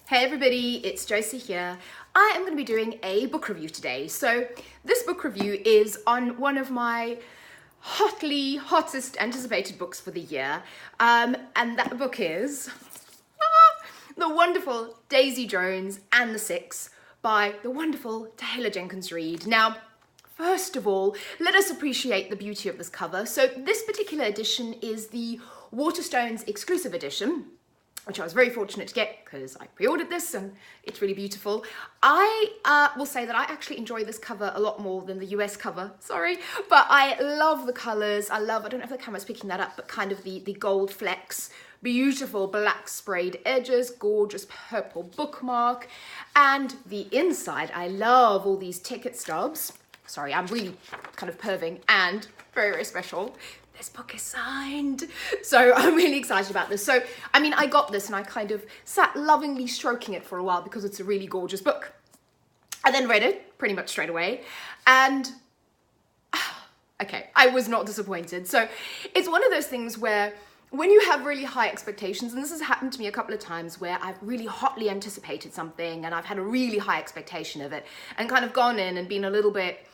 Hey everybody, it's Josie here. I am going to be doing a book review today. So this book review is on one of my hottest anticipated books for the year. And that book is the wonderful Daisy Jones and the Six by the wonderful Taylor Jenkins Reid. Now, first of all, let us appreciate the beauty of this cover. So this particular edition is the Waterstones exclusive edition, which I was very fortunate to get because I pre-ordered this and it's really beautiful. I will say that I actually enjoy this cover a lot more than the US cover, sorry, but I love the colors. I don't know if the camera's picking that up, but kind of the gold flecks, beautiful black sprayed edges, gorgeous purple bookmark, and the inside, I love all these ticket stubs. Sorry, I'm really kind of perving, and very, very special. This book is signed. So I'm really excited about this. So, I mean, I got this and I kind of sat lovingly stroking it for a while because it's a really gorgeous book. I then read it pretty much straight away and okay, I was not disappointed. So it's one of those things where when you have really high expectations, and this has happened to me a couple of times where I've really hotly anticipated something and I've had a really high expectation of it and kind of gone in and been a little bit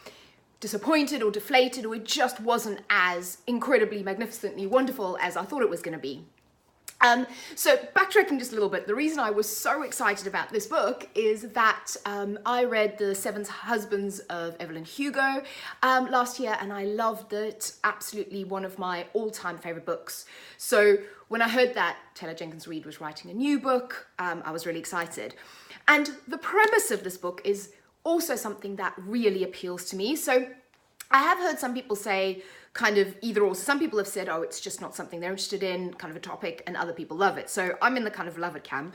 disappointed or deflated, or it just wasn't as incredibly magnificently wonderful as I thought it was going to be. So backtracking just a little bit, the reason I was so excited about this book is that I read The Seven Husbands of Evelyn Hugo last year and I loved it. Absolutely one of my all-time favorite books. So when I heard that Taylor Jenkins Reid was writing a new book, I was really excited. And the premise of this book is also something that really appeals to me. So I have heard some people say kind of either or. So some people have said, oh, it's just not something they're interested in, kind of a topic, and other people love it. So I'm in the kind of love it camp.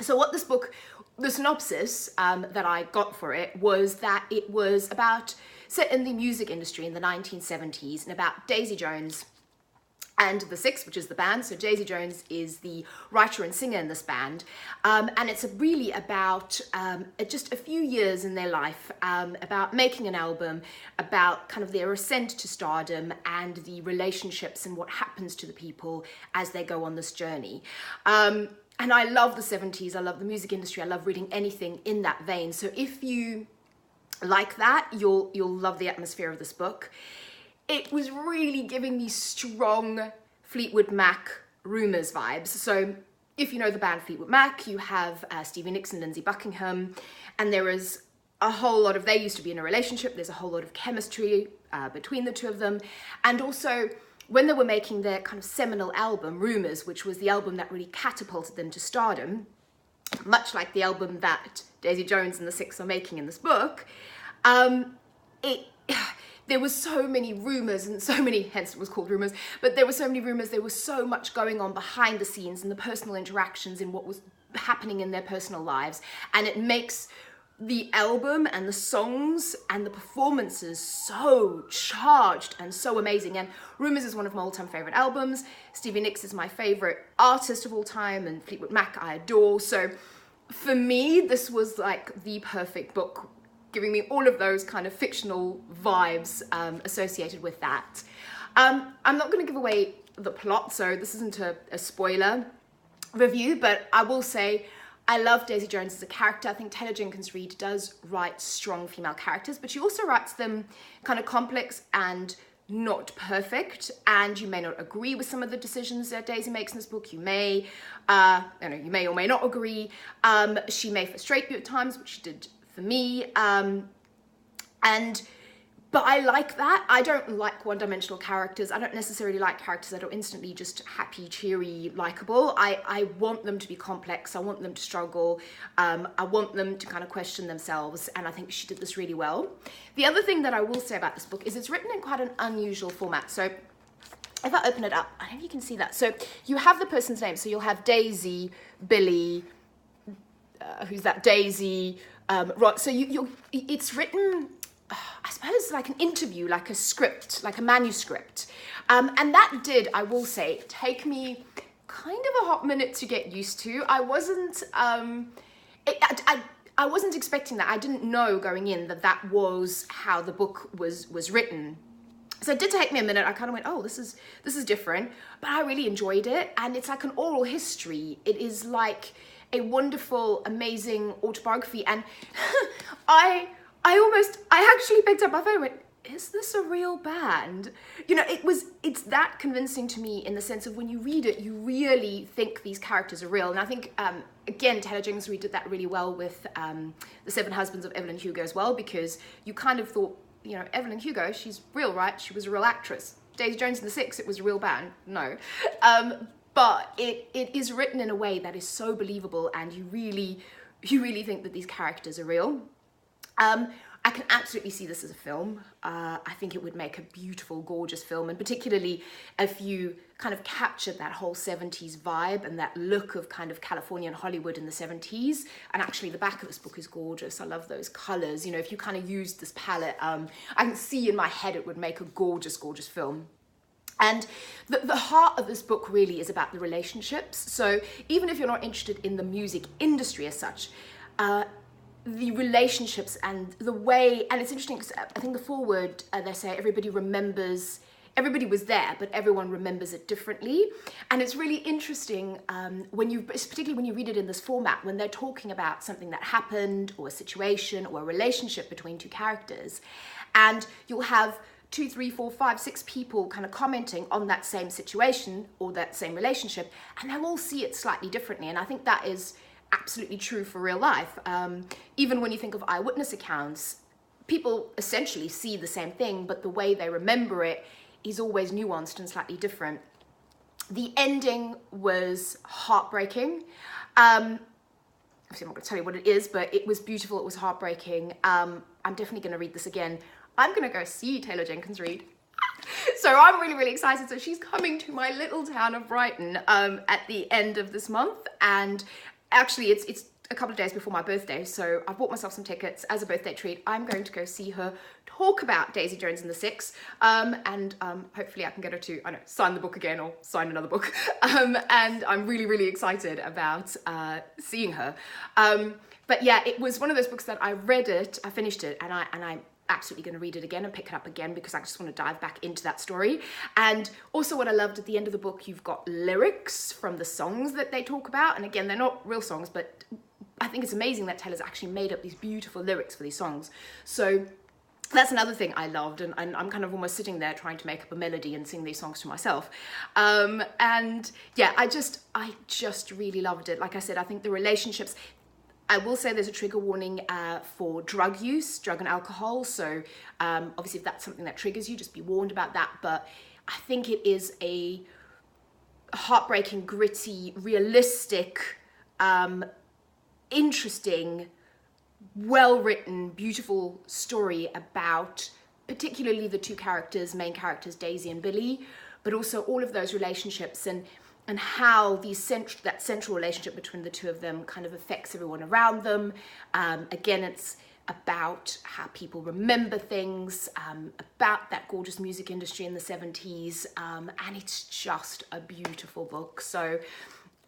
So what this book, the synopsis that I got for it was that it was about, set in the music industry in the 1970s, and about Daisy Jones and the Six, which is the band. So Daisy Jones is the writer and singer in this band. And it's really about just a few years in their life, about making an album, about kind of their ascent to stardom and the relationships and what happens to the people as they go on this journey. And I love the 70s, I love the music industry, I love reading anything in that vein. So if you like that, you'll love the atmosphere of this book. It was really giving me strong Fleetwood Mac Rumours vibes. So if you know the band Fleetwood Mac, you have Stevie Nicks and Lindsey Buckingham, and there is a whole lot of, they used to be in a relationship, there's a whole lot of chemistry between the two of them. And also when they were making their kind of seminal album, Rumours, which was the album that really catapulted them to stardom, much like the album that Daisy Jones and the Six are making in this book, there was so many rumours and so many, hence it was called Rumours, but there were so many rumours, there was so much going on behind the scenes and the personal interactions in what was happening in their personal lives. And it makes the album and the songs and the performances so charged and so amazing. And Rumours is one of my all-time favourite albums. Stevie Nicks is my favourite artist of all time, and Fleetwood Mac I adore. So for me, this was like the perfect book, giving me all of those kind of fictional vibes associated with that. I'm not going to give away the plot, so this isn't a spoiler review, but I will say I love Daisy Jones as a character. I think Taylor Jenkins Reid does write strong female characters, but she also writes them kind of complex and not perfect, and you may not agree with some of the decisions that Daisy makes in this book. You may, you may or may not agree. She may frustrate you at times, which she did for me, but I like that. I don't like one-dimensional characters. I don't necessarily like characters that are instantly just happy, cheery, likable. I want them to be complex. I want them to struggle. I want them to kind of question themselves, and I think she did this really well. The other thing that I will say about this book is it's written in quite an unusual format. So if I open it up, I don't know if you can see that. So you have the person's name. So you'll have Daisy, Billy, who's that, Daisy, Rod. So it's written, I suppose, like an interview, like a script, like a manuscript. And that did, I will say, take me kind of a hot minute to get used to. I wasn't expecting that. I didn't know going in that that was how the book was written. So it did take me a minute. I kind of went, oh, this is different, but I really enjoyed it. And it's like an oral history. It is like a wonderful, amazing autobiography. And I actually picked up my phone and went, is this a real band? You know, it's that convincing to me, in the sense of when you read it, you really think these characters are real. And I think, again, Taylor Jenkins Reid did that really well with The Seven Husbands of Evelyn Hugo as well, because you kind of thought, you know, Evelyn Hugo, she's real, right? She was a real actress. Daisy Jones and the Six, it was a real band. No. But it is written in a way that is so believable, and you really think that these characters are real. I can absolutely see this as a film. I think it would make a beautiful, gorgeous film, and particularly if you kind of captured that whole 70s vibe and that look of kind of California and Hollywood in the 70s. And actually the back of this book is gorgeous. I love those colors. You know, if you kind of used this palette, I can see in my head it would make a gorgeous, gorgeous film. And the heart of this book really is about the relationships. So even if you're not interested in the music industry as such, the relationships and the way, and it's interesting because I think the foreword, they say everybody was there, but everyone remembers it differently. And it's really interesting particularly when you read it in this format, when they're talking about something that happened, or a situation, or a relationship between two characters, and you'll have 2, 3, 4, 5, 6 people kind of commenting on that same situation or that same relationship, and they'll all see it slightly differently. And I think that is absolutely true for real life. Even when you think of eyewitness accounts, people essentially see the same thing, but the way they remember it is always nuanced and slightly different. The ending was heartbreaking. Obviously, I'm not going to tell you what it is, but it was beautiful. It was heartbreaking. I'm definitely going to read this again. I'm going to go see Taylor Jenkins Reid. So I'm really, really excited. So she's coming to my little town of Brighton at the end of this month. And actually, it's a couple of days before my birthday, so I bought myself some tickets as a birthday treat. I'm going to go see her talk about Daisy Jones and the Six, and hopefully I can get her to, sign the book again or sign another book. And I'm really, really excited about seeing her. But yeah, it was one of those books that I read it, I finished it, and I'm absolutely going to read it again and pick it up again, because I just want to dive back into that story. And also what I loved, at the end of the book, you've got lyrics from the songs that they talk about. And again, they're not real songs, but I think it's amazing that Taylor's actually made up these beautiful lyrics for these songs. So that's another thing I loved, and I'm kind of almost sitting there trying to make up a melody and sing these songs to myself. And yeah, I just really loved it. Like I said, I think the relationships, I will say there's a trigger warning for drug use, drug and alcohol. So obviously if that's something that triggers you, just be warned about that. But I think it is a heartbreaking, gritty, realistic, interesting, well-written, beautiful story about particularly the two characters, main characters, Daisy and Billy, but also all of those relationships and how that central relationship between the two of them kind of affects everyone around them. Again, it's about how people remember things, about that gorgeous music industry in the 70s, and it's just a beautiful book. So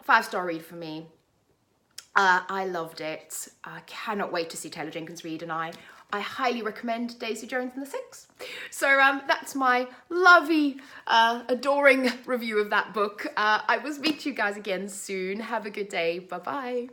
5-star read for me. I loved it. I cannot wait to see Taylor Jenkins Reid, and I highly recommend Daisy Jones and the Six. So that's my lovely, adoring review of that book. I will speak to you guys again soon. Have a good day. Bye-bye.